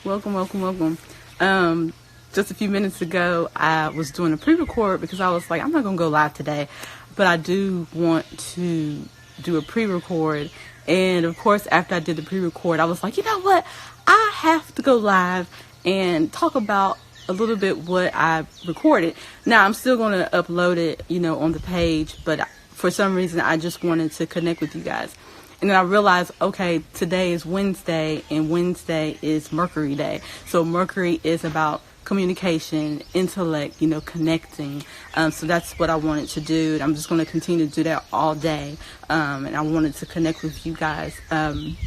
Welcome, welcome, welcome. Just a few minutes ago, I was doing a pre-record because I was like, I'm not going to go live today, but I do want to do a pre-record. And of course, after I did the pre-record, I was like, you know what? I have to go live and talk about a little bit what I recorded. Now, I'm still going to upload it, on the page, but for some reason, I just wanted to connect with you guys. And then I realized, okay, today is Wednesday, and Wednesday is Mercury Day. So Mercury is about communication, intellect, connecting. So that's what I wanted to do. And I'm just going to continue to do that all day. And I wanted to connect with you guys. And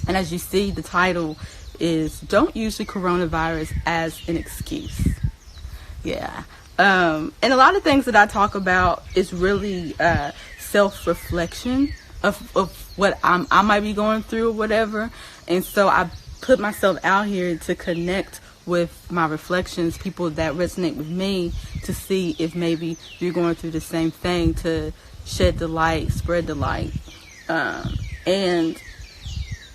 as you see, the title is Don't Use the Coronavirus as an Excuse. Yeah. And a lot of things that I talk about is really self-reflection of what I might be going through or whatever. And so I put myself out here to connect with my reflections, people that resonate with me, to see if maybe you're going through the same thing, to shed the light, spread the light. And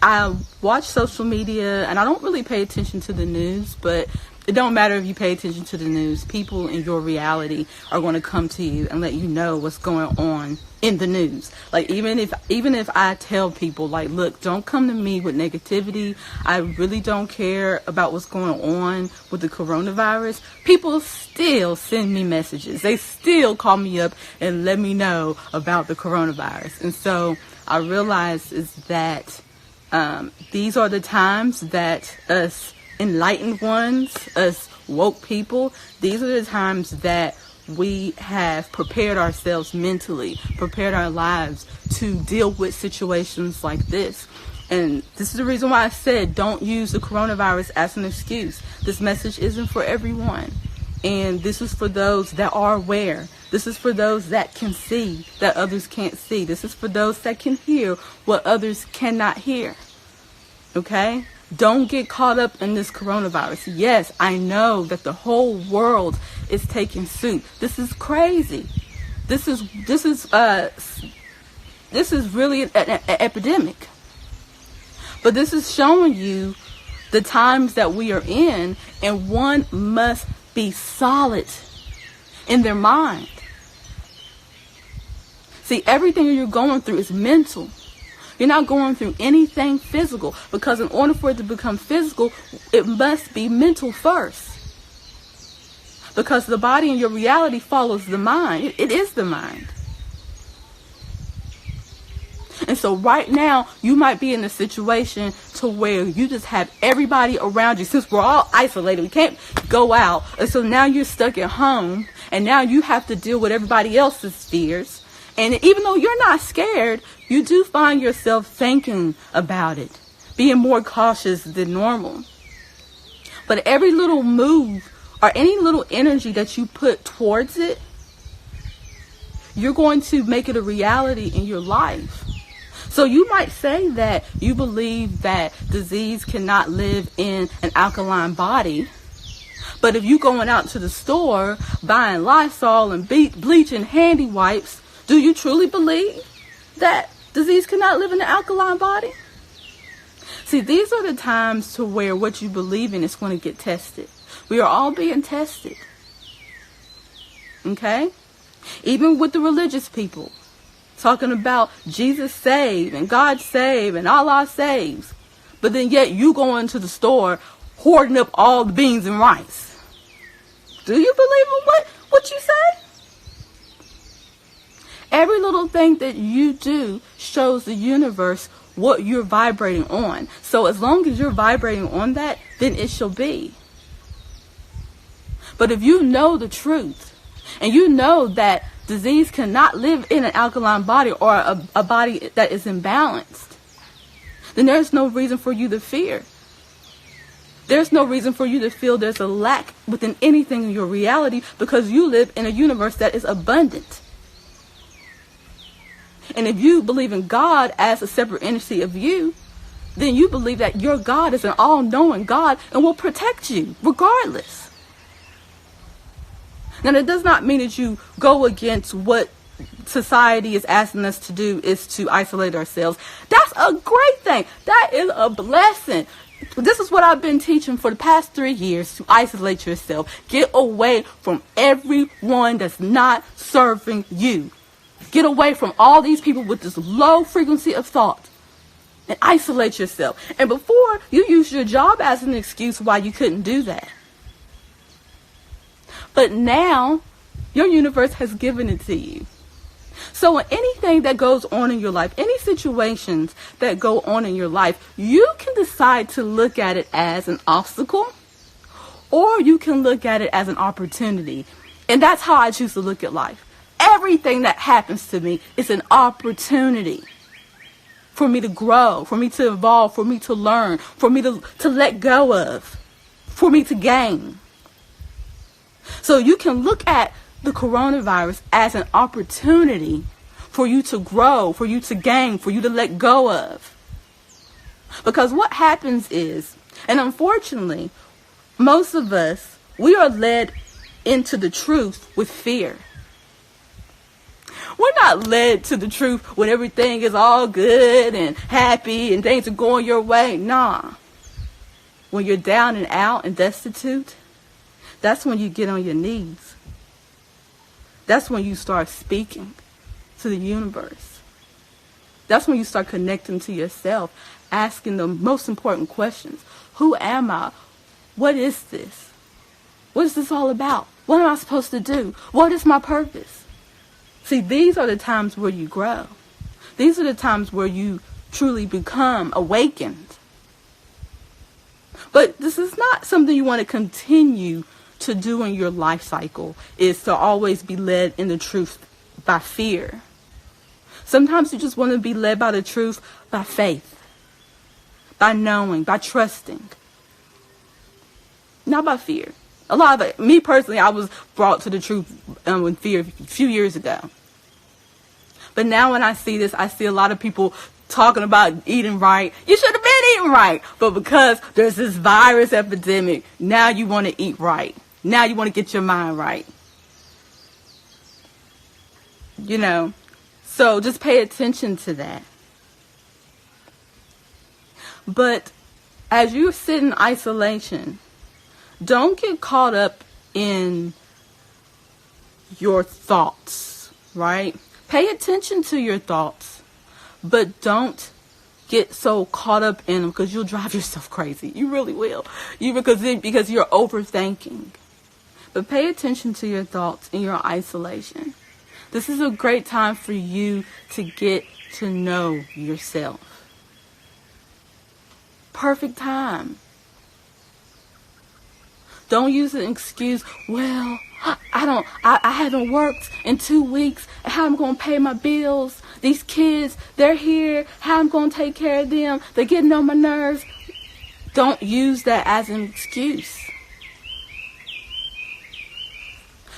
I watch social media, and I don't really pay attention to the news, but it don't matter if you pay attention to the news. People in your reality are going to come to you and let you know what's going on in the news. Like, even if I tell people, like, look, don't come to me with negativity. I really don't care about what's going on with the coronavirus. People still send me messages. They still call me up and let me know about the coronavirus. And so I realize is that these are the times that us enlightened ones, us woke people, these are the times that we have prepared ourselves mentally, prepared our lives to deal with situations like this. And this is the reason why I said don't use the coronavirus as an excuse. This message isn't for everyone. And this is for those that are aware. This is for those that can see that others can't see. This is for those that can hear what others cannot hear. Okay? Don't get caught up in this coronavirus. Yes, I know that the whole world is taking suit. This is crazy. This is really an epidemic. But this is showing you the times that we are in, and one must be solid in their mind. See, everything you're going through is mental. You're not going through anything physical, because in order for it to become physical, it must be mental first. Because the body and your reality follows the mind. It is the mind. And so right now, you might be in a situation to where you just have everybody around you. Since we're all isolated, we can't go out. And so now you're stuck at home, and now you have to deal with everybody else's fears. And even though you're not scared, you do find yourself thinking about it, being more cautious than normal. But every little move or any little energy that you put towards it, you're going to make it a reality in your life. So you might say that you believe that disease cannot live in an alkaline body. But if you're going out to the store buying Lysol and bleach and handy wipes, do you truly believe that disease cannot live in an alkaline body? See, these are the times to where what you believe in is going to get tested. We are all being tested. Okay? Even with the religious people, talking about Jesus save and God save and Allah saves. But then yet you go into the store hoarding up all the beans and rice. Do you believe in what you say? Every little thing that you do shows the universe what you're vibrating on. So as long as you're vibrating on that, then it shall be. But if you know the truth, and you know that disease cannot live in an alkaline body or a body that is imbalanced, then there's no reason for you to fear. There's no reason for you to feel there's a lack within anything in your reality, because you live in a universe that is abundant. And if you believe in God as a separate entity of you, then you believe that your God is an all-knowing God and will protect you regardless. Now, that does not mean that you go against what society is asking us to do, is to isolate ourselves. That's a great thing. That is a blessing. This is what I've been teaching for the past 3 years, to isolate yourself. Get away from everyone that's not serving you. Get away from all these people with this low frequency of thought and isolate yourself. And before, you used your job as an excuse why you couldn't do that. But now, your universe has given it to you. So anything that goes on in your life, any situations that go on in your life, you can decide to look at it as an obstacle, or you can look at it as an opportunity. And that's how I choose to look at life. Everything that happens to me is an opportunity for me to grow, for me to evolve, for me to learn, for me to let go of, for me to gain. So you can look at the coronavirus as an opportunity for you to grow, for you to gain, for you to let go of. Because what happens is, and unfortunately, most of us, we are led into the truth with fear. We're not led to the truth when everything is all good and happy and things are going your way. Nah. When you're down and out and destitute, that's when you get on your knees. That's when you start speaking to the universe. That's when you start connecting to yourself, asking the most important questions. Who am I? What is this? What is this all about? What am I supposed to do? What is my purpose? See, these are the times where you grow. These are the times where you truly become awakened. But this is not something you want to continue to do in your life cycle, is to always be led in the truth by fear. Sometimes you just want to be led by the truth by faith, by knowing, by trusting, not by fear. A lot of it, me personally, I was brought to the truth with fear a few years ago. But now when I see this, I see a lot of people talking about eating right. You should have been eating right. But because there's this virus epidemic, now you want to eat right. Now you want to get your mind right. You know, so just pay attention to that. But as you sit in isolation, don't get caught up in your thoughts, right? Pay attention to your thoughts, but don't get so caught up in them, because you'll drive yourself crazy. You really will. Because you're overthinking. But pay attention to your thoughts in your isolation. This is a great time for you to get to know yourself. Perfect time. Don't use an excuse, well, I haven't worked in 2 weeks. How am I going to pay my bills? These kids, they're here. How am I going to take care of them? They're getting on my nerves. Don't use that as an excuse.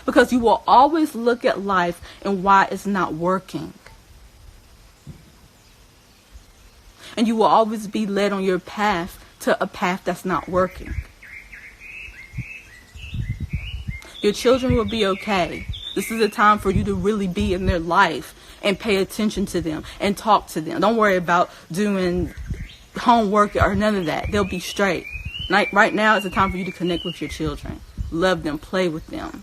Because you will always look at life and why it's not working. And you will always be led on your path to a path that's not working. Your children will be okay. This is a time for you to really be in their life and pay attention to them and talk to them. Don't worry about doing homework or none of that. They'll be straight. Right now is the time for you to connect with your children. Love them. Play with them.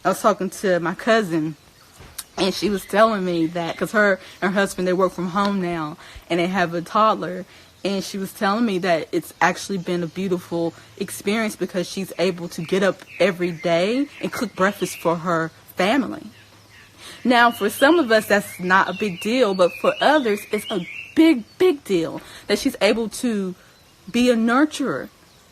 I was talking to my cousin, and she was telling me that, because her and her husband, they work from home now, and they have a toddler. And she was telling me that it's actually been a beautiful experience because she's able to get up every day and cook breakfast for her family. Now, for some of us, that's not a big deal, but for others, it's a big, big deal that she's able to be a nurturer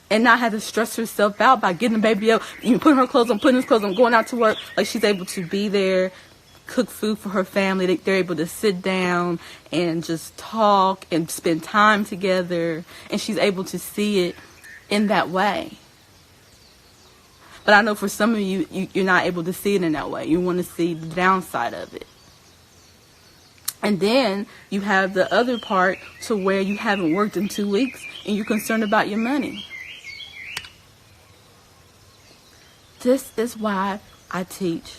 and not have to stress herself out by getting the baby up, putting her clothes on, putting his clothes on, going out to work. Like, she's able to be there, cook food for her family. They're able to sit down and just talk and spend time together, and she's able to see it in that way. But I know for some of you, you're not able to see it in that way. You want to see the downside of it. And then you have the other part to where you haven't worked in 2 weeks and you're concerned about your money. This is why I teach.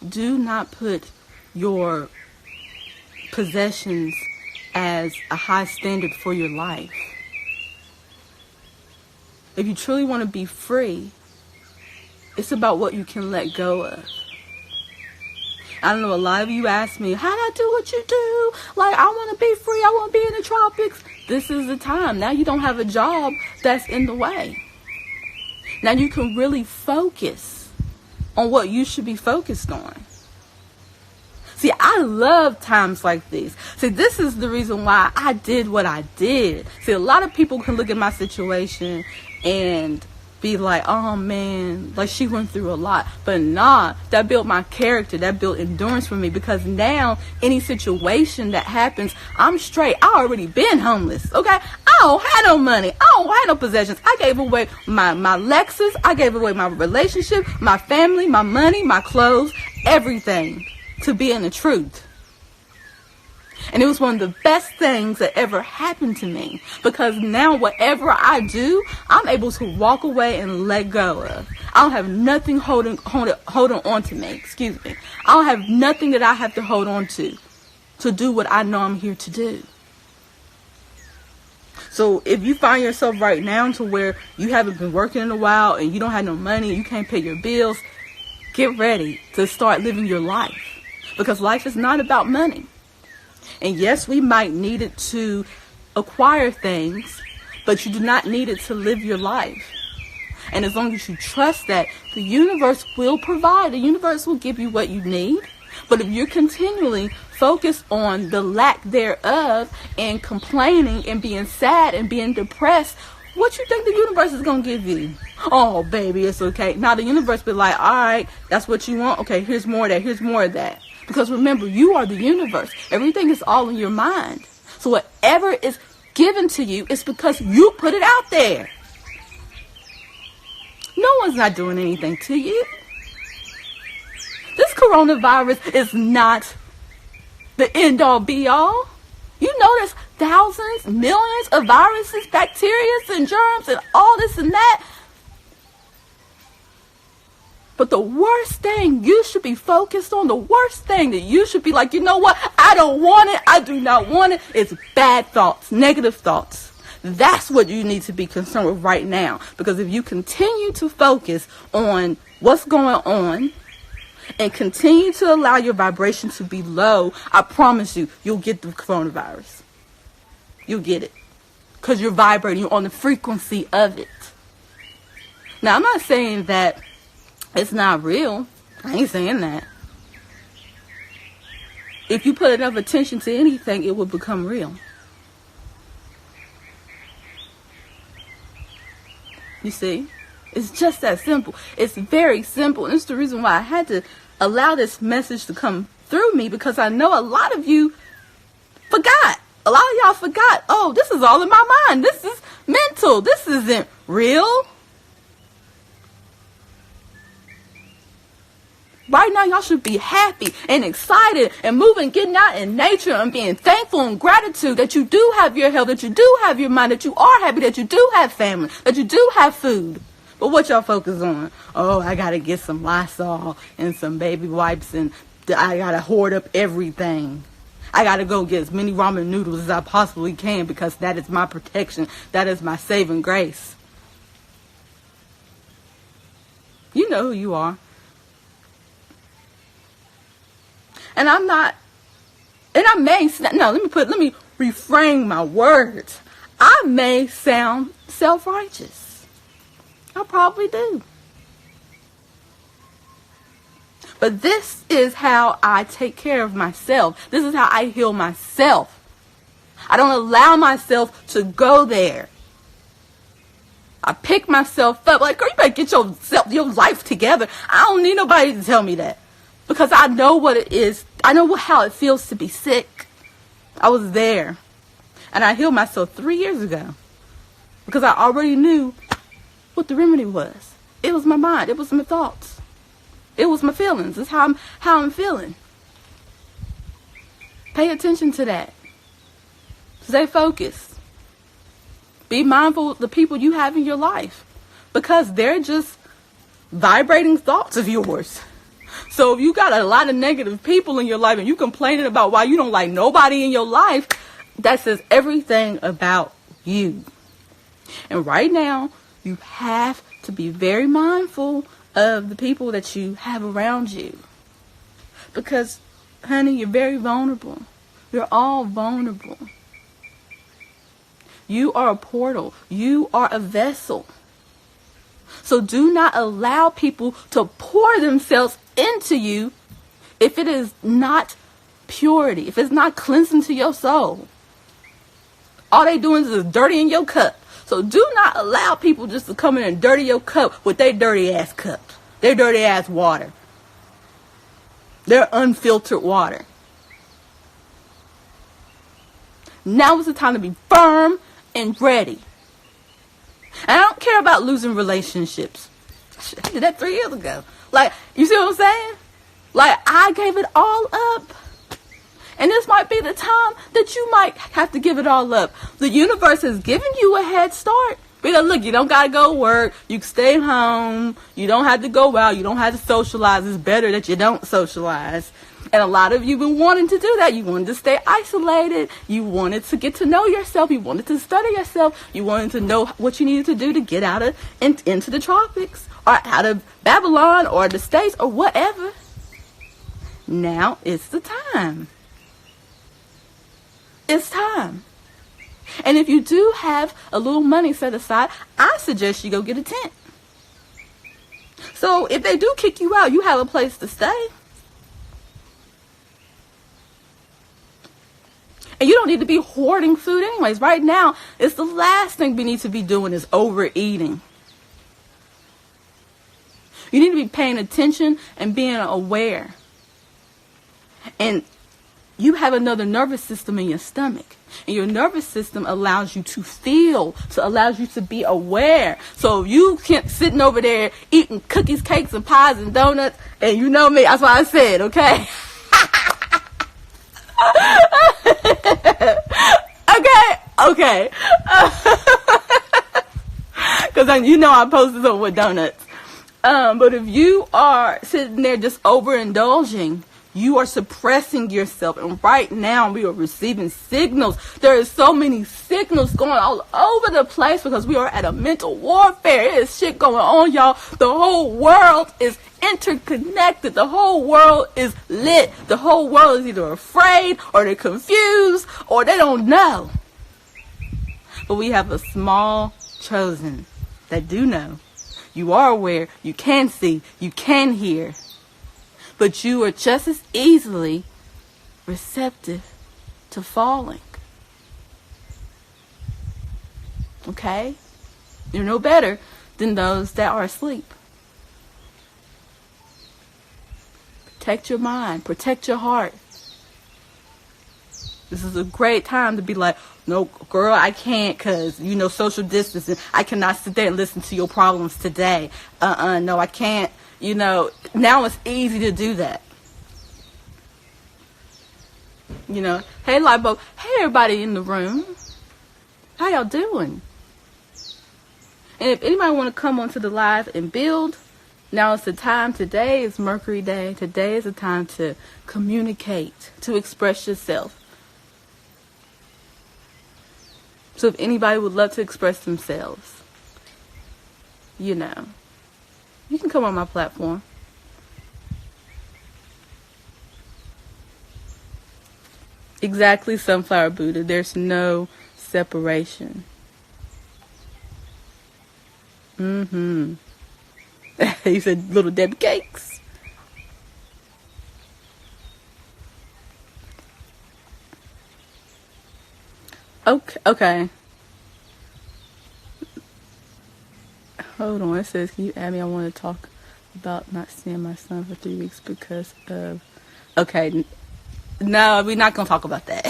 Do not put your possessions as a high standard for your life. If you truly want to be free, it's about what you can let go of. I don't know, a lot of you ask me, how do I do what you do? Like, I want to be free. I want to be in the tropics. This is the time. Now you don't have a job that's in the way. Now you can really focus on what you should be focused on. See, I love times like these. See, this is the reason why I did what I did. See, a lot of people can look at my situation and be like, oh man, like she went through a lot. But nah, that built my character. That built endurance for me, because now any situation that happens, I'm straight. I already been homeless, okay? I don't have no money. I don't have no possessions. I gave away my Lexus. I gave away my relationship, my family, my money, my clothes, everything to be in the truth. And it was one of the best things that ever happened to me, because now whatever I do, I'm able to walk away and let go of. I don't have nothing holding on to me. Excuse me. I don't have nothing that I have to hold on to do what I know I'm here to do. So if you find yourself right now to where you haven't been working in a while and you don't have no money, you can't pay your bills, get ready to start living your life, because life is not about money. And yes, we might need it to acquire things, but you do not need it to live your life. And as long as you trust that, the universe will provide. The universe will give you what you need. But if you're continually focused on the lack thereof and complaining and being sad and being depressed, what you think the universe is going to give you? Oh, baby, it's okay. Now the universe be like, all right, that's what you want. Okay, here's more of that. Here's more of that. Because remember, you are the universe. Everything is all in your mind. So whatever is given to you is because you put it out there. No one's not doing anything to you. This coronavirus is not the end all be all. You know there's thousands, millions of viruses, bacteria and germs and all this and that. But the worst thing you should be focused on, the worst thing that you should be like, you know what? I don't want it. I do not want it. It's bad thoughts, negative thoughts. That's what you need to be concerned with right now. Because if you continue to focus on what's going on and continue to allow your vibration to be low, I promise you, you'll get the coronavirus. You'll get it. Because you're vibrating. You're on the frequency of it. Now, I'm not saying that it's not real. I ain't saying that. If you put enough attention to anything, it will become real. You see? It's just that simple. It's very simple. And it's the reason why I had to allow this message to come through me, because I know a lot of you forgot. A lot of y'all forgot. Oh, this is all in my mind. This is mental. This isn't real. Right now, y'all should be happy and excited and moving, getting out in nature and being thankful and gratitude that you do have your health, that you do have your mind, that you are happy, that you do have family, that you do have food. But what y'all focus on? Oh, I got to get some Lysol and some baby wipes, and I got to hoard up everything. I got to go get as many ramen noodles as I possibly can, because that is my protection. That is my saving grace. You know who you are. And I'm not, and I may, no, let me reframe my words. I may sound self-righteous. I probably do. But this is how I take care of myself. This is how I heal myself. I don't allow myself to go there. I pick myself up like, girl, you better get your life together. I don't need nobody to tell me that. Because I know what it is. I know how it feels to be sick. I was there. And I healed myself 3 years ago. Because I already knew what the remedy was. It was my mind. It was my thoughts. It was my feelings. It's how I'm feeling. Pay attention to that. Stay focused. Be mindful of the people you have in your life. Because they're just vibrating thoughts of yours. So if you got a lot of negative people in your life and you complaining about why you don't like nobody in your life, that says everything about you. And right now, you have to be very mindful of the people that you have around you. Because, honey, you're very vulnerable. You're all vulnerable. You are a portal. You are a vessel. So do not allow people to pour themselves into you if it is not purity, if it's not cleansing to your soul. All they doing is dirtying your cup. So do not allow people just to come in and dirty your cup with their dirty ass cups, their dirty ass water, their unfiltered water. Now is the time to be firm and ready. And I don't care about losing relationships. I did that 3 years ago. Like, you see what I'm saying? Like, I gave it all up. And this might be the time that you might have to give it all up. The universe has given you a head start. Because look, you don't got to go work. You can stay home. You don't have to go out. You don't have to socialize. It's better that you don't socialize. And a lot of you been wanting to do that. You wanted to stay isolated. You wanted to get to know yourself. You wanted to study yourself. You wanted to know what you needed to do to get out of into the tropics or out of Babylon or the States or whatever. Now it's the time. It's time. And if you do have a little money set aside, I suggest you go get a tent. So if they do kick you out, you have a place to stay. And you don't need to be hoarding food anyways. Right now, it's the last thing we need to be doing is overeating. You need to be paying attention and being aware. And you have another nervous system in your stomach. And your nervous system allows you to feel, so allows you to be aware. So you can't sitting over there eating cookies, cakes, and pies and donuts. And you know me, that's what I said, okay? Okay. Because you know I posted something with donuts. But if you are sitting there just overindulging, you are suppressing yourself. And right now we are receiving signals. There is so many signals going all over the place because we are at a mental warfare. There is shit going on, y'all. The whole world is interconnected. The whole world is lit. The whole world is either afraid or they're confused or they don't know. But we have a small chosen that do know. You are aware. You can see. You can hear. But you are just as easily receptive to falling. Okay? You're no better than those that are asleep. Protect your mind. Protect your heart. This is a great time to be like, no, girl, I can't because, social distancing. I cannot sit there and listen to your problems today. No, I can't. Now it's easy to do that. Hey, Libo. Hey, everybody in the room. How y'all doing? And if anybody want to come onto the live and build, now is the time. Today is Mercury Day. Today is the time to communicate, to express yourself. So if anybody would love to express themselves, you can come on my platform. Exactly, Sunflower Buddha. There's no separation. You said little Debbie cakes. Okay. Hold on. It says, can you add me? I want to talk about not seeing my son for 3 weeks because of... Okay. No, we're not going to talk about that.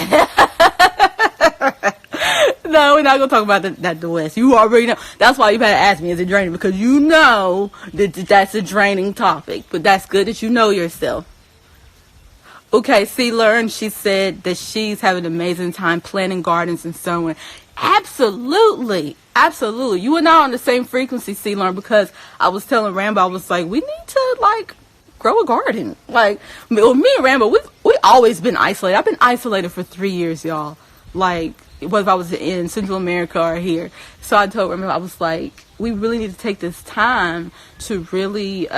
No, we're not going to talk about that the West. You already know. That's why you had to ask me, is it draining? Because you know that that's a draining topic. But that's good that you know yourself. Okay, see, Learn, she said that she's having an amazing time planting gardens and sowing. Absolutely. You and I are on the same frequency, see, Learn, because I was telling Rambo, I was like, we need to, grow a garden. Me and Rambo, we always been isolated. I've been isolated for 3 years, y'all. like, whether if I was in Central America or here. So I told her, I was like, we really need to take this time to really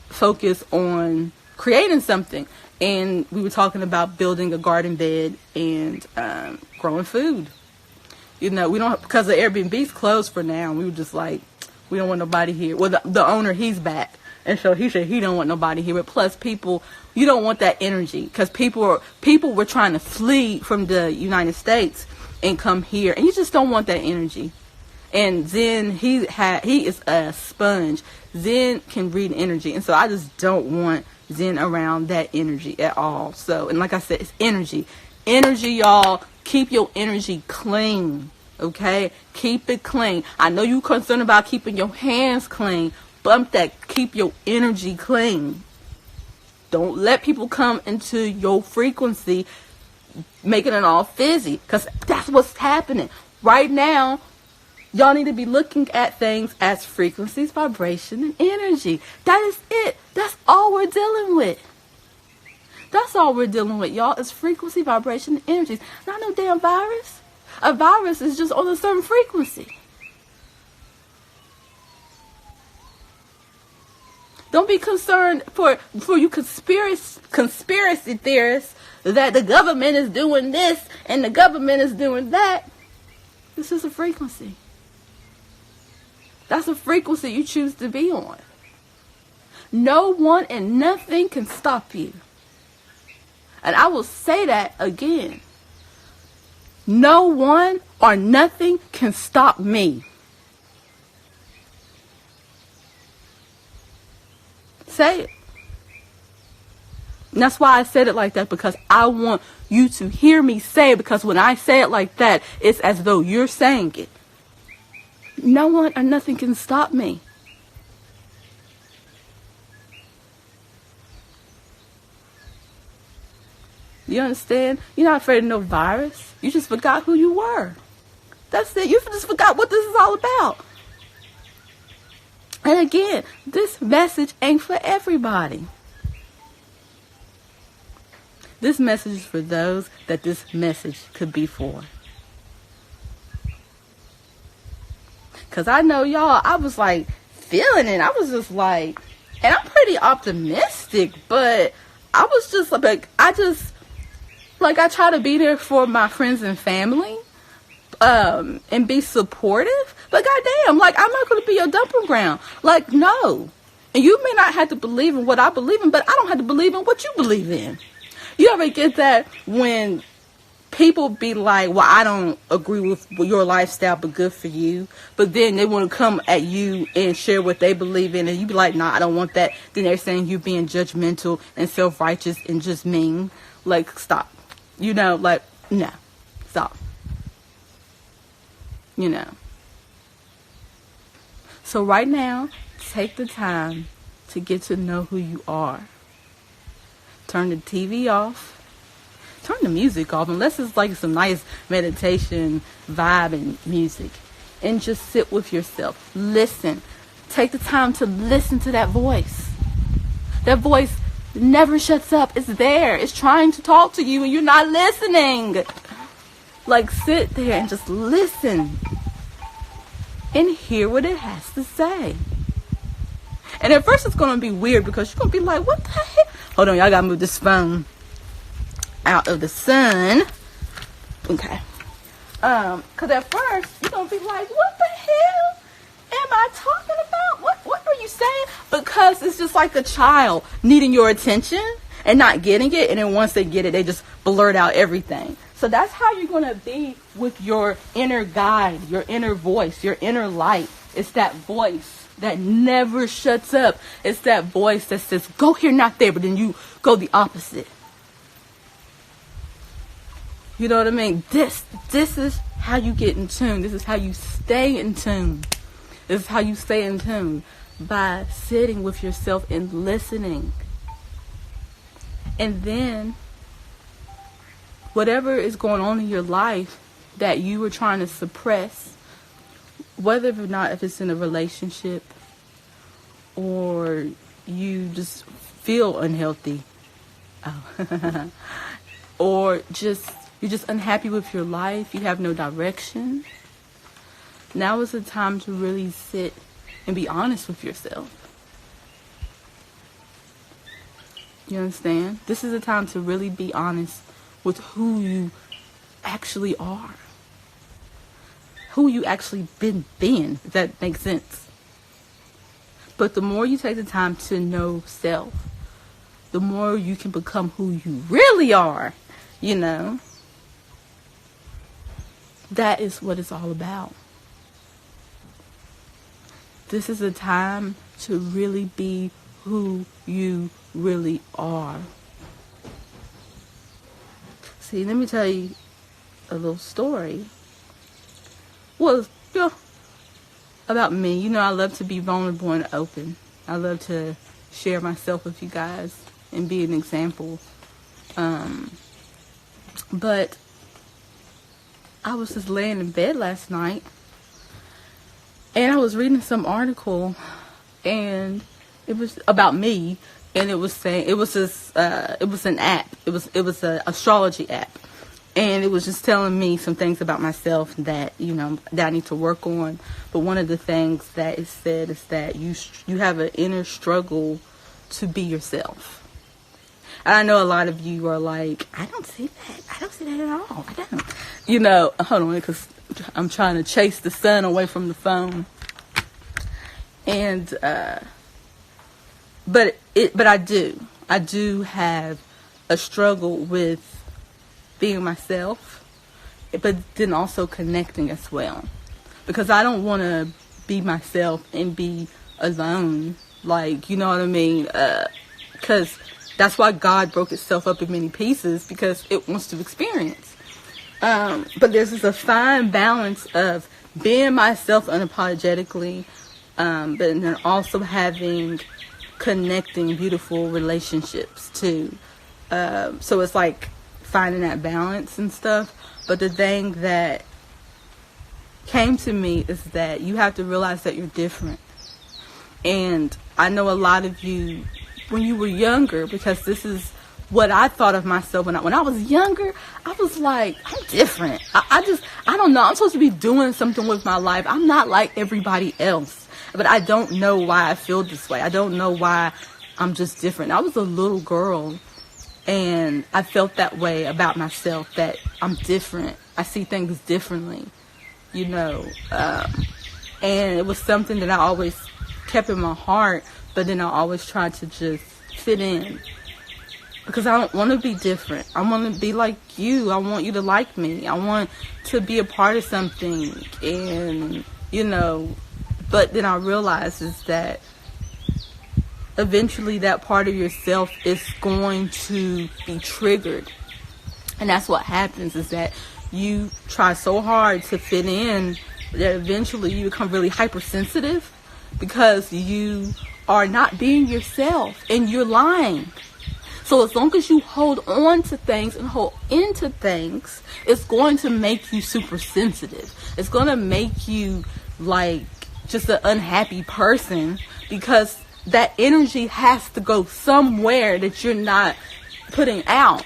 focus on creating something. And we were talking about building a garden bed and growing food. You know, we don't, because the Airbnb's closed for now. We were just like, we don't want nobody here. Well, the owner, he's back. And so he said he don't want nobody here. But plus people, you don't want that energy. Because people were trying to flee from the United States and come here. And you just don't want that energy. And Zen, he is a sponge. Zen can read energy. And so I just don't want Zen around that energy at all. So, and like I said, it's energy. Energy, y'all. Keep your energy clean. Okay? Keep it clean. I know you're concerned about keeping your hands clean. Bump that. Keep your energy clean. Don't let people come into your frequency making it all fizzy. Because that's what's happening. Right now, y'all need to be looking at things as frequencies, vibration, and energy. That is it. That's all we're dealing with. That's all we're dealing with, y'all. Is frequency, vibration, and energies. Not no damn virus. A virus is just on a certain frequency. Don't be concerned for you conspiracy theorists that the government is doing this and the government is doing that. This is a frequency. That's a frequency you choose to be on. No one and nothing can stop you. And I will say that again. No one or nothing can stop me. Say it. And that's why I said it like that, because I want you to hear me say it, because when I say it like that, it's as though you're saying it. No one or nothing can stop me. You understand? You're not afraid of no virus. You just forgot who you were. That's it. You just forgot what this is all about. And again, this message ain't for everybody. This message is for those that this message could be for. Because I know y'all, I was like feeling it. I was just like, and I'm pretty optimistic, but I was just like, I try to be there for my friends and family, and be supportive. But goddamn, like, I'm not going to be your dumping ground. Like, no. And you may not have to believe in what I believe in, but I don't have to believe in what you believe in. You ever get that when people be like, well, I don't agree with your lifestyle, but good for you. But then they want to come at you and share what they believe in. And you be like, nah, I don't want that. Then they're saying you being judgmental and self-righteous and just mean. Like, stop. You know, like, no. Stop. You know. So right now, take the time to get to know who you are. Turn the TV off. Turn the music off, unless it's like some nice meditation vibe and music. And just sit with yourself. Listen. Take the time to listen to that voice. That voice never shuts up. It's there. It's trying to talk to you and you're not listening. Like, sit there and just listen. And hear what it has to say. And at first it's going to be weird, because you're going to be like, what the heck? Hold on, y'all got to move this phone out of the sun. Okay. Because at first you're going to be like, what the hell am I talking about? What are you saying? Because it's just like a child needing your attention and not getting it. And then once they get it, they just blurt out everything. So that's how you're going to be with your inner guide, your inner voice, your inner light. It's that voice that never shuts up. It's that voice that says, go here, not there. But then you go the opposite. You know what I mean? This is how you get in tune. This is how you stay in tune. This is how you stay in tune. By sitting with yourself and listening. And then whatever is going on in your life that you were trying to suppress, whether or not if it's in a relationship or you just feel unhealthy, or just you're just unhappy with your life, you have no direction, now is the time to really sit and be honest with yourself. You understand? This is the time to really be honest with who you actually are. Who you actually been, if that makes sense. But the more you take the time to know self, the more you can become who you really are, you know. That is what it's all about. This is a time to really be who you really are. See, let me tell you a little story. Well, about me. You know, I love to be vulnerable and open. I love to share myself with you guys and be an example. But I was just laying in bed last night, and I was reading some article, and it was about me, and it was saying, it was an app. It was an astrology app. And it was just telling me some things about myself that, you know, that I need to work on. But one of the things that it said is that you have an inner struggle to be yourself. And I know a lot of you are like, I don't see that. I don't see that at all. I don't. You know, hold on, because I'm trying to chase the sun away from the phone. And, but I do have a struggle with being myself, but then also connecting as well, because I don't want to be myself and be alone, like, you know what I mean, because that's why God broke itself up in many pieces, because it wants to experience, but there's just a fine balance of being myself unapologetically, but then also having connecting beautiful relationships too, so it's like finding that balance and stuff. But the thing that came to me is that you have to realize that you're different. And I know a lot of you, when you were younger, because this is what I thought of myself when I was younger, I was like, I'm different. I don't know. I'm supposed to be doing something with my life. I'm not like everybody else. But I don't know why I feel this way. I don't know why I'm just different. I was a little girl, and I felt that way about myself, that I'm different. I see things differently, you know. And it was something that I always kept in my heart, but then I always tried to just fit in. Because I don't want to be different. I want to be like you. I want you to like me. I want to be a part of something. And, you know, but then I realized is that eventually that part of yourself is going to be triggered. And that's what happens, is that you try so hard to fit in that eventually you become really hypersensitive, because you are not being yourself and you're lying. So as long as you hold on to things and hold into things, it's going to make you super sensitive. It's going to make you like just an unhappy person, because that energy has to go somewhere that you're not putting out,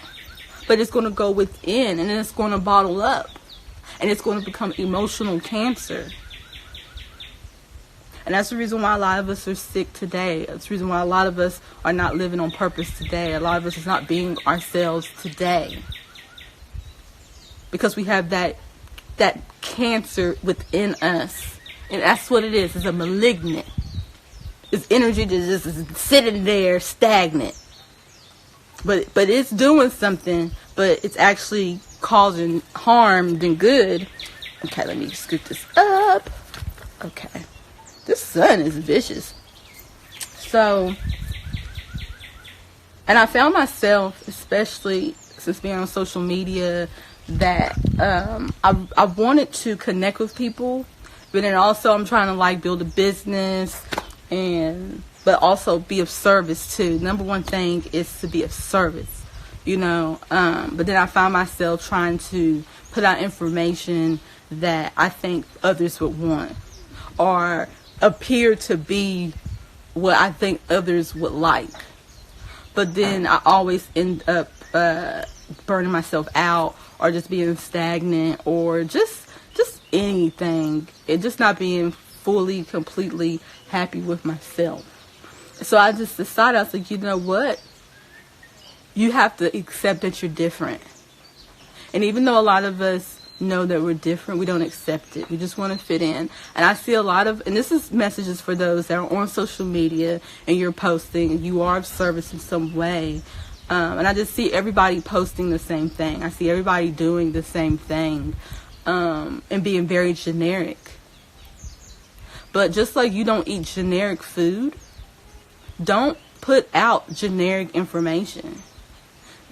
but it's going to go within, and then it's going to bottle up, and it's going to become emotional cancer. And that's the reason why a lot of us are sick today. That's the reason why a lot of us are not living on purpose today. A lot of us is not being ourselves today, because we have that cancer within us, and that's what it is. It's a malignant. It's energy that just is sitting there stagnant. But it's doing something, but it's actually causing harm than good. Okay, let me scoot this up. Okay. This sun is vicious. So, and I found myself, especially since being on social media, that I wanted to connect with people, but then also I'm trying to like build a business, but also be of service too. Number one thing is to be of service, you know. But then I find myself trying to put out information that I think others would want, or appear to be what I think others would like. But then I always end up burning myself out, or just being stagnant, or just anything, and just not being fully, completely happy with myself. So I just decided, I was like, you know what? You have to accept that you're different. And even though a lot of us know that we're different, we don't accept it. We just want to fit in. And I see a lot of, and this is messages for those that are on social media and you're posting and you are of service in some way. And I just see everybody posting the same thing. I see everybody doing the same thing, and being very generic. But just like you don't eat generic food, don't put out generic information.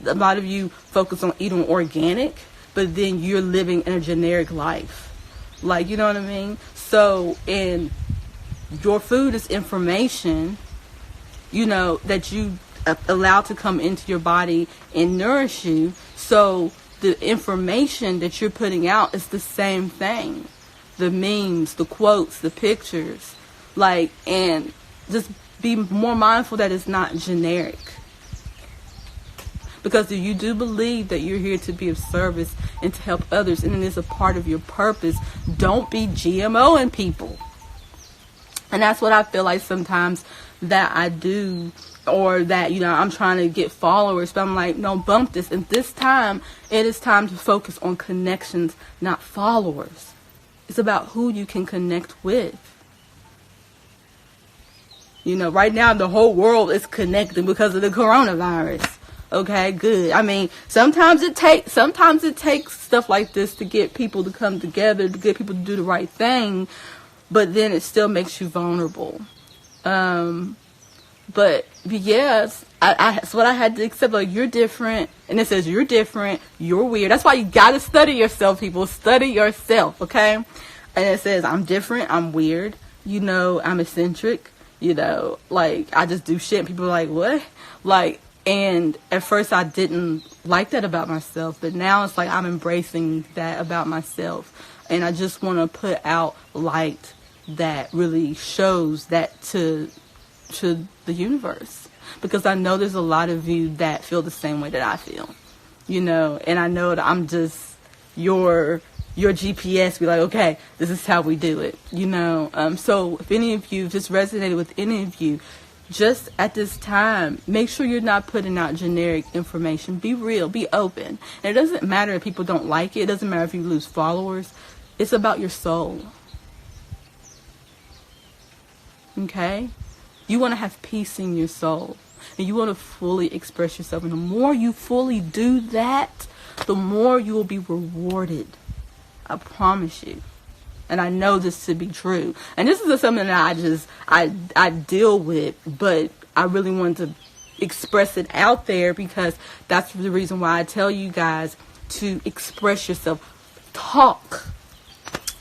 A lot of you focus on eating organic, but then you're living in a generic life. Like, you know what I mean? So, and your food is information, you know, that you allow to come into your body and nourish you. So the information that you're putting out is the same thing. The memes, the quotes, the pictures, like, and just be more mindful that it's not generic. Because if you do believe that you're here to be of service and to help others, and it is a part of your purpose, don't be GMOing people. And that's what I feel like sometimes that I do, or that, you know, I'm trying to get followers, but I'm like, no, bump this. And this time, it is time to focus on connections, not followers. It's about who you can connect with. You know, right now the whole world is connecting because of the coronavirus. Okay, good. I mean, sometimes it takes stuff like this to get people to come together, to get people to do the right thing, but then it still makes you vulnerable. But yes, that's what I had to accept. Like, you're different, and it says you're different, you're weird. That's why you gotta study yourself, people. Study yourself, okay? And it says I'm different, I'm weird, you know, I'm eccentric, you know, like, I just do shit. And people are like, what? Like, and at first I didn't like that about myself, but now it's like I'm embracing that about myself, and I just want to put out light that really shows that to the universe, because I know there's a lot of you that feel the same way that I feel, you know, and I know that I'm just your GPS. Be like, okay, this is how we do it, you know. So if any of you just resonated with any of you, just at this time, make sure you're not putting out generic information. Be real, be open. And it doesn't matter if people don't like it. It doesn't matter if you lose followers. It's about your soul. Okay? You want to have peace in your soul, and you want to fully express yourself. And the more you fully do that, the more you will be rewarded. I promise you. And I know this to be true. And this is something that I deal with, but I really wanted to express it out there, because that's the reason why I tell you guys to express yourself. Talk.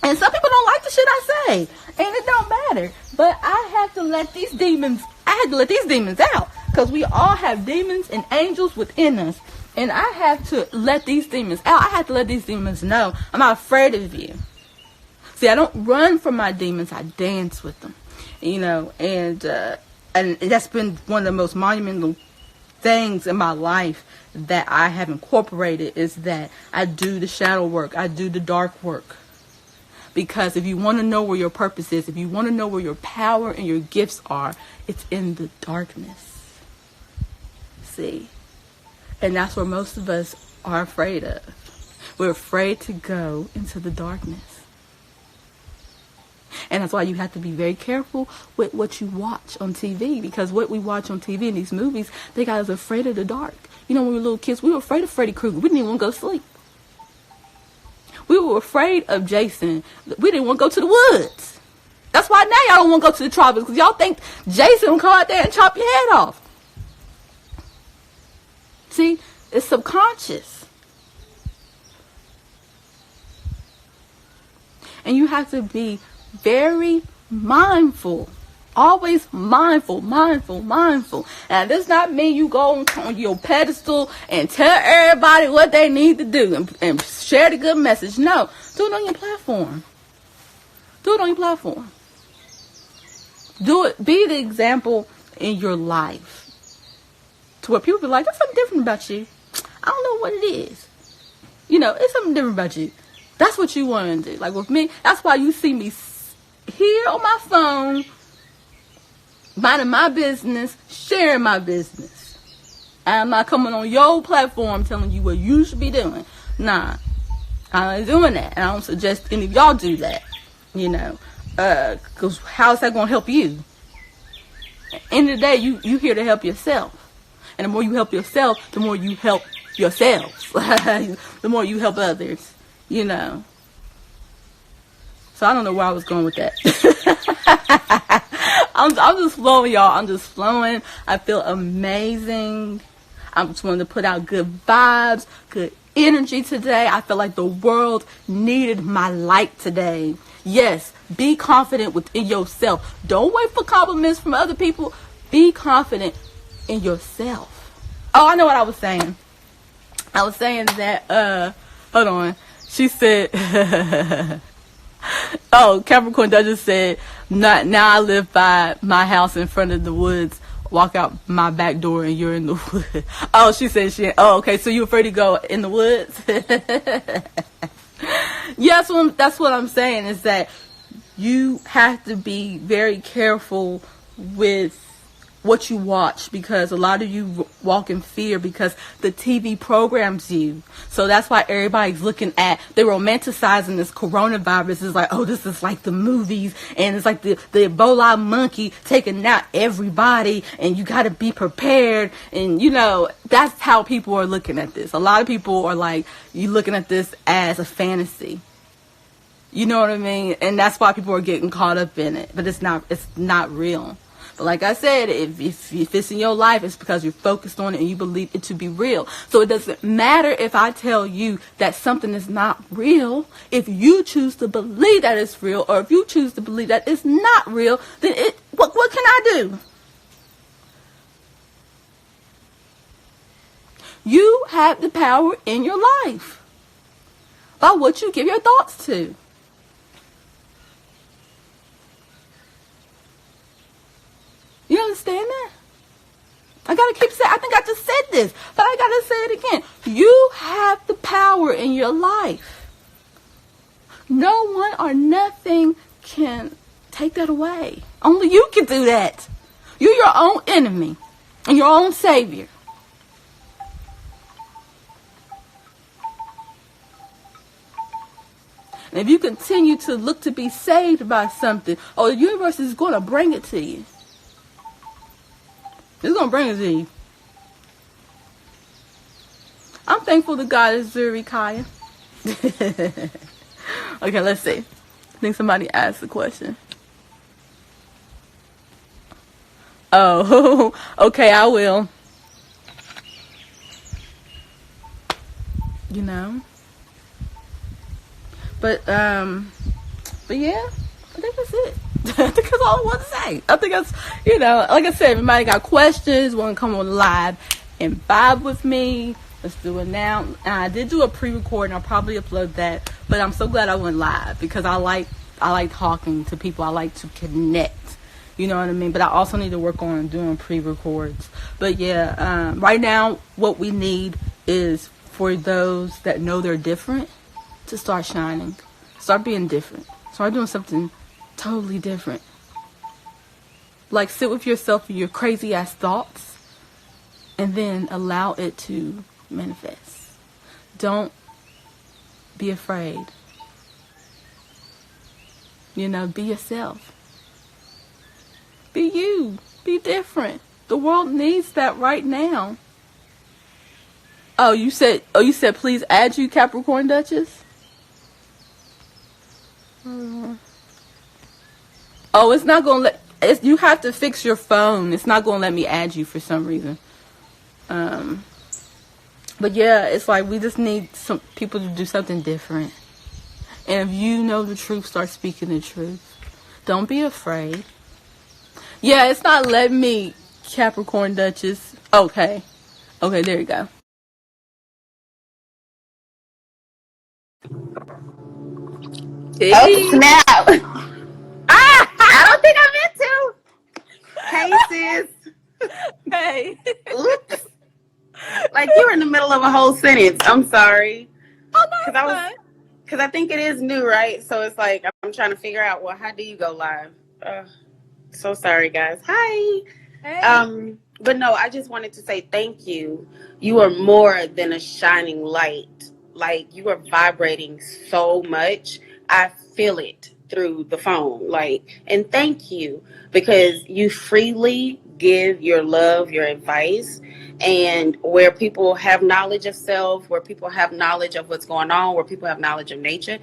And some people don't like the shit I say, and it don't matter. But I had to let these demons out, because we all have demons and angels within us. And I have to let these demons out. I have to let these demons know I'm not afraid of you. See, I don't run from my demons. I dance with them, you know, and that's been one of the most monumental things in my life that I have incorporated, is that I do the shadow work. I do the dark work. Because if you want to know where your purpose is, if you want to know where your power and your gifts are, it's in the darkness. See? And that's where most of us are afraid of. We're afraid to go into the darkness. And that's why you have to be very careful with what you watch on TV, because what we watch on TV in these movies, they got us afraid of the dark. You know, when we were little kids, we were afraid of Freddy Krueger. We didn't even want to go to sleep. We were afraid of Jason. We didn't want to go to the woods. That's why now y'all don't want to go to the tropics, because y'all think Jason will come out there and chop your head off. See, it's subconscious. And you have to be very mindful. Always mindful. And this not mean you go on your pedestal and tell everybody what they need to do and share the good message. No, do it on your platform. Do it. Be the example in your life, to where people be like, there's something different about you. I don't know what it is. It's something different about you. That's what you want to do. Like with me, that's why you see me here on my phone, minding my business, sharing my business. I'm not coming on your platform telling you what you should be doing. Nah, I'm not doing that. And I don't suggest any of y'all do that, because how's that going to help you? At the end of the day, you here to help yourself. And the more you help yourself, the more you help yourselves. The more you help others, So I don't know where I was going with that. I'm just flowing, y'all. I'm just flowing. I feel amazing. I just wanted to put out good vibes, good energy today. I feel like the world needed my light today. Yes, be confident within yourself. Don't wait for compliments from other people. Be confident in yourself. Oh, I know what I was saying. I was saying that, hold on. She said, oh, Capricorn Duchess said, now I live by my house in front of the woods. Walk out my back door and you're in the woods. Oh, she said okay, so you're afraid to go in the woods? Yeah, that's what I'm saying, is that you have to be very careful with what you watch, because a lot of you walk in fear because the TV programs you. So that's why everybody's looking at, they're romanticizing this coronavirus. It's like, oh, this is like the movies, and it's like the Ebola monkey taking out everybody, and you got to be prepared. And that's how people are looking at this. A lot of people are like, you looking at this as a fantasy. You know what I mean? And that's why people are getting caught up in it. But it's not real. But like I said, if it's in your life, it's because you're focused on it and you believe it to be real. So it doesn't matter if I tell you that something is not real. If you choose to believe that it's real, or if you choose to believe that it's not real, then what can I do? You have the power in your life by what you give your thoughts to. You understand that? I gotta keep saying, I think I just said this, but I gotta say it again. You have the power in your life. No one or nothing can take that away. Only you can do that. You're your own enemy and your own savior. And if you continue to look to be saved by something, the universe is going to bring it to you. It's going to bring it to you. I'm thankful to God is Zuri Kaya. Okay, let's see. I think somebody asked the question. Oh, okay, I will. But yeah, I think that's it. I think that's all I want to say. I think that's, like I said, if anybody got questions, want to come on live and vibe with me, let's do it now. And I did do a pre-record, and I'll probably upload that. But I'm so glad I went live, because I like talking to people. I like to connect. You know what I mean? But I also need to work on doing pre-records. But yeah, right now, what we need is for those that know they're different to start shining. Start being different. Start doing something totally different. Like, sit with yourself and your crazy ass thoughts, and then allow it to manifest. Don't be afraid. Be yourself. Be you. Be different. The world needs that right now. Oh, you said please add you, Capricorn Duchess? Oh, it's not going to let... you have to fix your phone. It's not going to let me add you for some reason. But yeah, it's like we just need some people to do something different. And if you know the truth, start speaking the truth. Don't be afraid. Yeah, it's not letting me, Capricorn Duchess. Okay, there you go. Hey. Oh, snap. I don't think I meant to. Hey, sis. Hey. Oops. Like, you were in the middle of a whole sentence. I'm sorry. Oh, fun. because I think it is new, right? So it's like I'm trying to figure out, well, how do you go live? So sorry, guys. Hi. Hey. But no, I just wanted to say thank you. You are more than a shining light. Like, you are vibrating so much. I feel it through the phone. Like, and thank you, because you freely give your love, your advice, and where people have knowledge of self, where people have knowledge of what's going on, where people have knowledge of nature,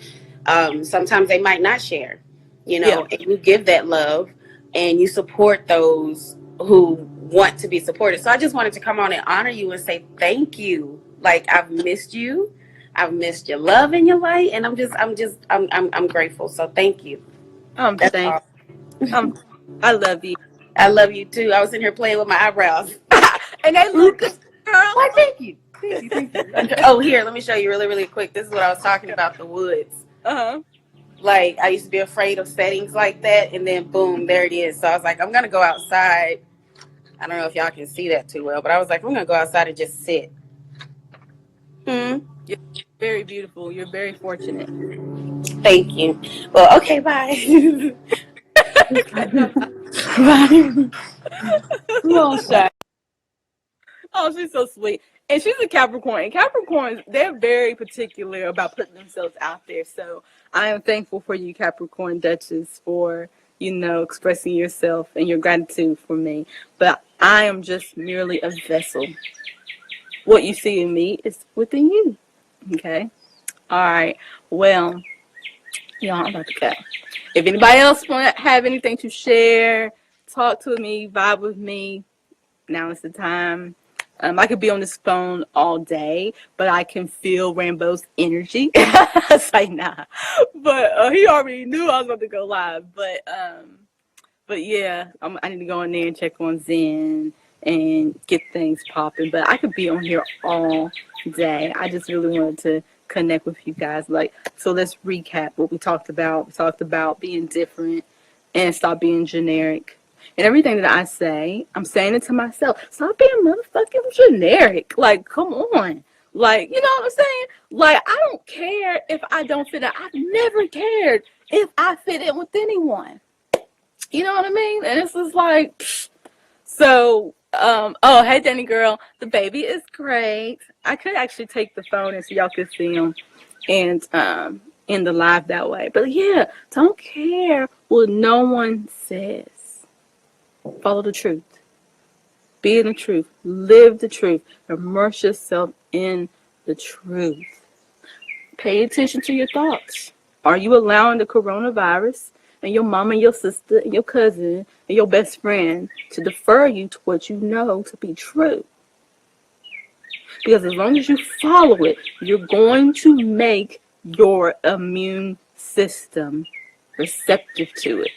sometimes they might not share, Yeah. and you give that love and you support those who want to be supported. So I just wanted to come on and honor you and say thank you. Like, I've missed you. I've missed your love and your light, and I'm grateful. So thank you. That's Thank. all. I love you. I love you too. I was in here playing with my eyebrows. And they look good, Oops. girl. Why? Thank you. Thank you. Thank you. Oh, here, let me show you really, really quick. This is what I was talking about, the woods. Uh-huh. Like, I used to be afraid of settings like that, and then boom, there it is. So I was like, I'm gonna go outside. I don't know if y'all can see that too well, but I was like, I'm gonna go outside and just sit. You're very beautiful. You're very fortunate. Thank you. Well, okay, bye. Bye. Little shy. Oh, she's so sweet. And she's a Capricorn. And Capricorns, they're very particular about putting themselves out there. So I am thankful for you, Capricorn Duchess, for, expressing yourself and your gratitude for me. But I am just merely a vessel. What you see in me is within you. Okay? All right. Well, y'all, I'm about to go. If anybody else want to have anything to share, talk to me, vibe with me, now is the time. I could be on this phone all day, but I can feel Rambo's energy. It's like, nah. But he already knew I was about to go live. But yeah, I need to go in there and check on Zen and get things popping. But I could be on here all day. I just really wanted to connect with you guys. So let's recap what we talked about. We talked about being different and stop being generic. And everything that I say, I'm saying it to myself. Stop being motherfucking generic. Like, come on. Like, you know what I'm saying? Like, I don't care if I don't fit in. I've never cared if I fit in with anyone. You know what I mean? And it's just like, psh. So, oh, hey, Danny girl, the baby is great. I could actually take the phone and so y'all could see him and in the live that way. But yeah, don't care what no one says. Follow the truth. Be in the truth. Live the truth. Immerse yourself in the truth. Pay attention to your thoughts. Are you allowing the coronavirus and your mama and your sister and your cousin and your best friend to defer you to what you know to be true? Because as long as you follow it, you're going to make your immune system receptive to it.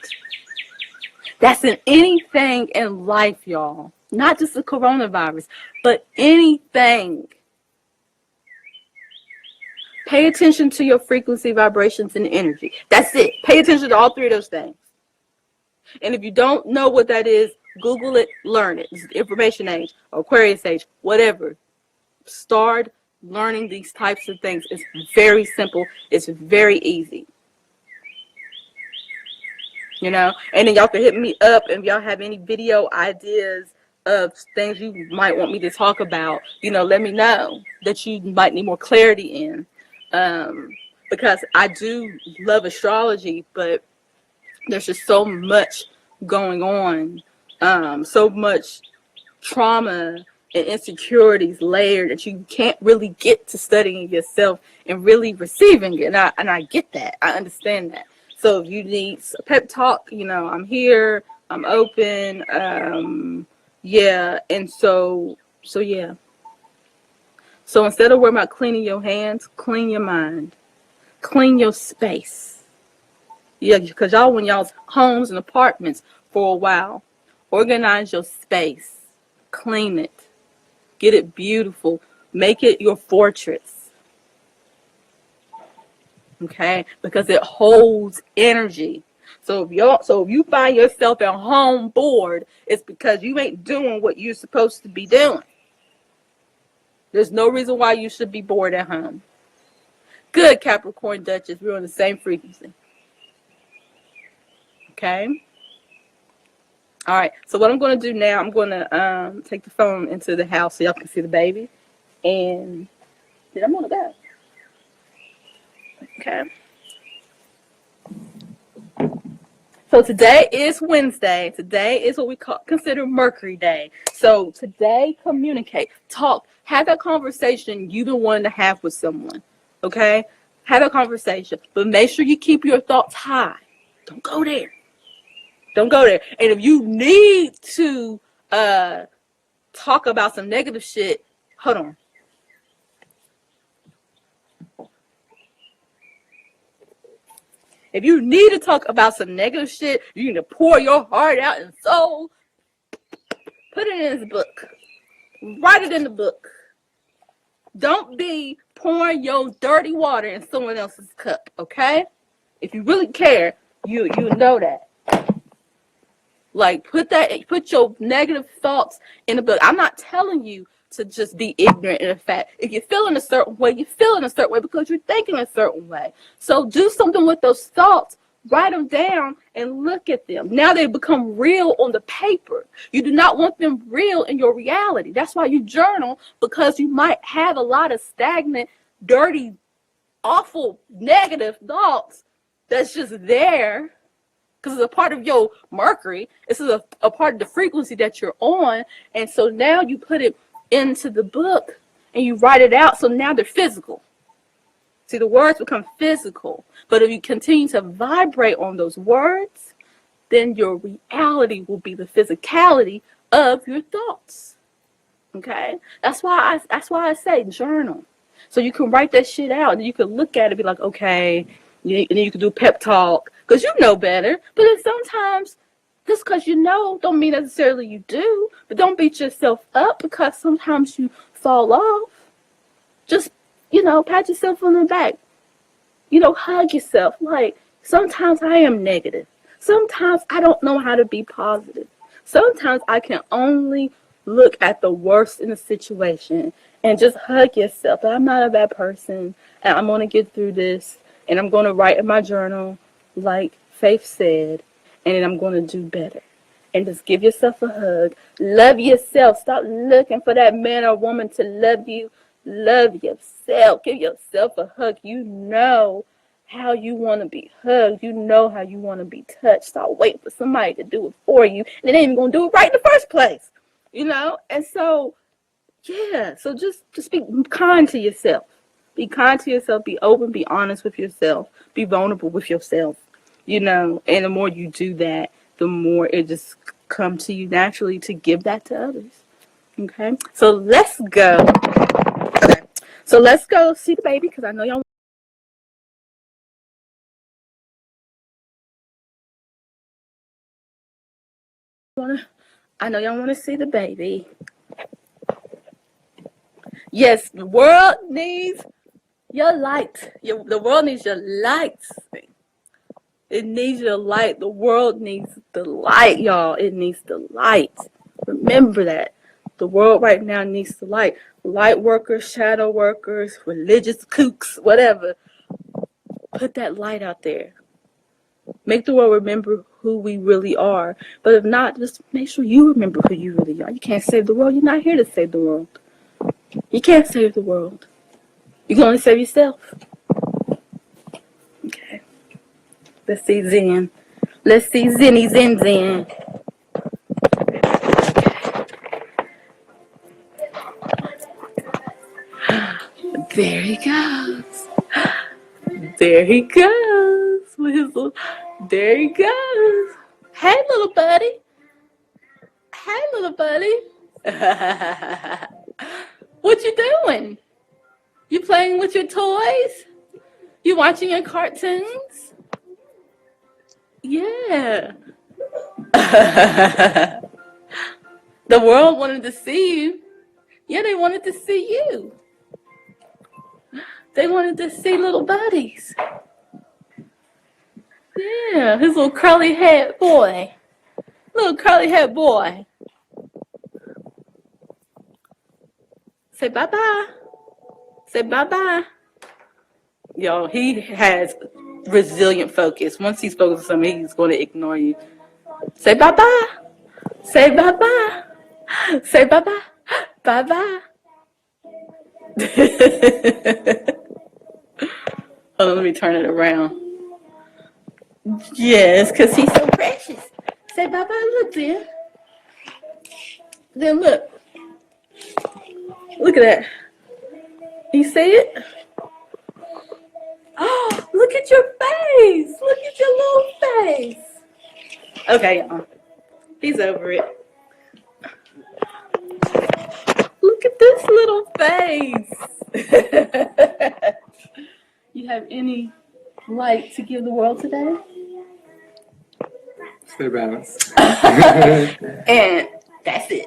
That's in anything in life, y'all. Not just the coronavirus, but anything. Pay attention to your frequency, vibrations, and energy. That's it. Pay attention to all three of those things. And if you don't know what that is, Google it, learn it. It's the information age, Aquarius age, whatever. Start learning these types of things. It's very simple. It's very easy. And then y'all can hit me up if y'all have any video ideas of things you might want me to talk about. Let me know that you might need more clarity in. Because I do love astrology, but there's just so much going on, so much trauma and insecurities layered that you can't really get to studying yourself and really receiving it. And I get that. I understand that. So if you need a pep talk, I'm here. I'm open. Yeah. And so yeah. So instead of worrying about cleaning your hands, clean your mind. Clean your space. Yeah, because y'all in y'all's homes and apartments for a while. Organize your space. Clean it. Get it beautiful. Make it your fortress. Okay? Because it holds energy. So if you find yourself at home bored, it's because you ain't doing what you're supposed to be doing. There's no reason why you should be bored at home. Good, Capricorn Duchess. We're on the same frequency. Okay? All right. So what I'm going to do now, I'm going to take the phone into the house so y'all can see the baby. And then I'm going to go. Okay? So today is Wednesday. Today is what we consider Mercury Day. So today, communicate, talk, have that conversation you've been wanting to have with someone. Okay? Have a conversation. But make sure you keep your thoughts high. Don't go there. Don't go there. And if you need to talk about some negative shit, hold on. If you need to talk about some negative shit, you need to pour your heart out and soul. Put it in this book. Write it in the book. Don't be pouring your dirty water in someone else's cup, okay? If you really care, you know that. Like, put your negative thoughts in the book. I'm not telling you to just be ignorant in the fact. If you're feeling a certain way, you feel in a certain way because you're thinking a certain way. So do something with those thoughts. Write them down and look at them. Now they become real on the paper. You do not want them real in your reality. That's why you journal, because you might have a lot of stagnant, dirty, awful, negative thoughts that's just there. Because it's a part of your Mercury. This is a part of the frequency that you're on. And so now you put it into the book and you write it out. So now they're physical. See, the words become physical. But if you continue to vibrate on those words, then your reality will be the physicality of your thoughts. Okay? That's why I say journal. So you can write that shit out and you can look at it and be like, okay, and then you can do pep talk because you know better. But then sometimes just because you know don't mean necessarily you do. But don't beat yourself up because sometimes you fall off. Just, pat yourself on the back. Hug yourself. Like, sometimes I am negative. Sometimes I don't know how to be positive. Sometimes I can only look at the worst in the situation and just hug yourself. I'm not a bad person, and I'm going to get through this, and I'm going to write in my journal like Faith said, and then I'm going to do better. And just give yourself a hug. Love yourself. Stop looking for that man or woman to love you. Love yourself. Give yourself a hug. You know how you want to be hugged. You know how you want to be touched. Stop waiting for somebody to do it for you. And they ain't even going to do it right in the first place. And so, yeah. So just be kind to yourself. Be kind to yourself. Be open. Be honest with yourself. Be vulnerable with yourself. And the more you do that, the more it just comes to you naturally to give that to others. Okay? So let's go. Okay. So let's go see the baby because I know y'all want to see the baby. Yes, the world needs your light. The world needs your light. It needs your light. The world needs the light, y'all. It needs the light. Remember that. The world right now needs the light. Light workers, shadow workers, religious kooks, whatever. Put that light out there. Make the world remember who we really are. But if not, just make sure you remember who you really are. You can't save the world. You're not here to save the world. You can't save the world. You can only save yourself. Okay. Let's see Zen. Let's see Zenny Zen Zen. There he goes. There he goes. There he goes. Hey, little buddy. Hey, little buddy. What you doing? You playing with your toys? You watching your cartoons? Yeah. The world wanted to see you. Yeah, they wanted to see you. They wanted to see little buddies. Yeah, his little curly head boy. Little curly head boy. Say bye-bye. Say bye-bye. Y'all, he has resilient focus. Once he's focused on something, he's going to ignore you. Say bye-bye. Say bye-bye. Say bye-bye. Bye-bye. Hold on, let me turn it around. Yes, because he's so precious. Say bye-bye. Look, then. Then look. Look at that. You see it? Oh, look at your face. Look at your little face. Okay, y'all. He's over it. Look at this little face. You have any light to give the world today? Stay balanced. And that's it.